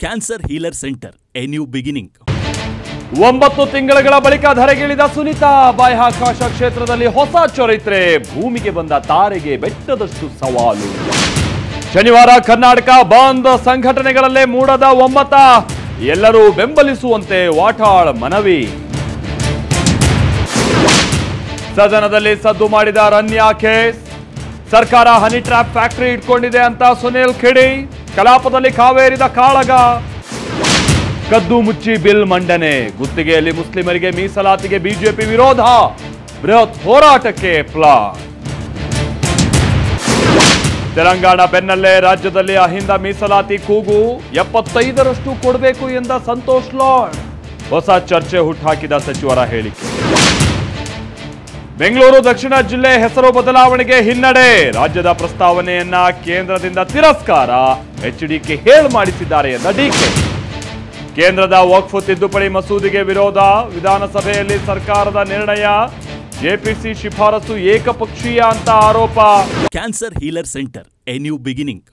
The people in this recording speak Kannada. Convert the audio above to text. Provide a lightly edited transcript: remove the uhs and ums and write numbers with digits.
Cancer healer centre, A new beginning. 9 ತಿಂಗಳ ಬಳಿಕ ಧರೆಗಿಳಿದ ಸುನೀತಾ. ಬಾಹ್ಯಾಕಾಶ ಕ್ಷೇತ್ರದಲ್ಲಿ ಹೊಸ ಚರಿತ್ರೆ. ಭೂಮಿಗೆ ಬಂದ ತಾರೆಗೆ ಬೆಟ್ಟದಷ್ಟು ಸವಾಲು. ಶನಿವಾರ ಕರ್ನಾಟಕ ಬಂದ್. ಸಂಘಟನೆಗಳಲ್ಲೇ ಮೂಡದ ಒಮ್ಮತ. ಎಲ್ಲರೂ ಬೆಂಬಲಿಸುವಂತೆ ವಾಟಾಳ್ ಮನವಿ. ಸದನದಲ್ಲಿ ಸದ್ದು ಮಾಡಿದ ರನ್ಯಾ ಕೇಸ್. ಸರ್ಕಾರ ಹನಿ ಟ್ರ್ಯಾಪ್ ಫ್ಯಾಕ್ಟರಿ ಇಟ್ಕೊಂಡಿದೆ ಅಂತ ಸುನಿಲ್ ಖಿಡಿ. ಕಲಾಪದಲ್ಲಿ ಕಾವೇರಿದ ಕಾಳಗ. ಕದ್ದು ಮುಚ್ಚಿ ಬಿಲ್ ಮಂಡನೆ. ಗುತ್ತಿಗೆಯಲ್ಲಿ ಮುಸ್ಲಿಮರಿಗೆ ಮೀಸಲಾತಿಗೆ ಬಿಜೆಪಿ ವಿರೋಧ. ಬೃಹತ್ ಹೋರಾಟಕ್ಕೆ ಪ್ಲಾನ್. ತೆಲಂಗಾಣ ಬೆನ್ನಲ್ಲೇ ರಾಜ್ಯದಲ್ಲಿ ಅಹಿಂದ ಮೀಸಲಾತಿ ಕೂಗು. 75ರಷ್ಟು ಕೊಡಬೇಕು ಎಂದ ಸಂತೋಷ್ ಲಾಡ್. ಹೊಸ ಚರ್ಚೆ ಹುಟ್ಟುಹಾಕಿದ ಸಚಿವರ ಹೇಳಿಕೆ. ಬೆಂಗಳೂರು ದಕ್ಷಿಣ ಜಿಲ್ಲೆ ಹೆಸರು ಬದಲಾವಣೆಗೆ ಹಿನ್ನಡೆ. ರಾಜ್ಯದ ಪ್ರಸ್ತಾವನೆಯನ್ನ ಕೇಂದ್ರದಿಂದ ತಿರಸ್ಕಾರ. ಎಚ್ಡಿಕೆ ಹೇಳು ಮಾಡಿಸಿದ್ದಾರೆ ಎಂದ ಡಿಕೆ. ಕೇಂದ್ರದ ವಕ್ಫ್ ತಿದ್ದುಪಡಿ ಮಸೂದೆಗೆ ವಿರೋಧ. ವಿಧಾನಸಭೆಯಲ್ಲಿ ಸರ್ಕಾರದ ನಿರ್ಣಯ. ಜೆಪಿಸಿ ಶಿಫಾರಸು ಏಕಪಕ್ಷೀಯ ಅಂತ ಆರೋಪ. Cancer healer centre, A new beginning.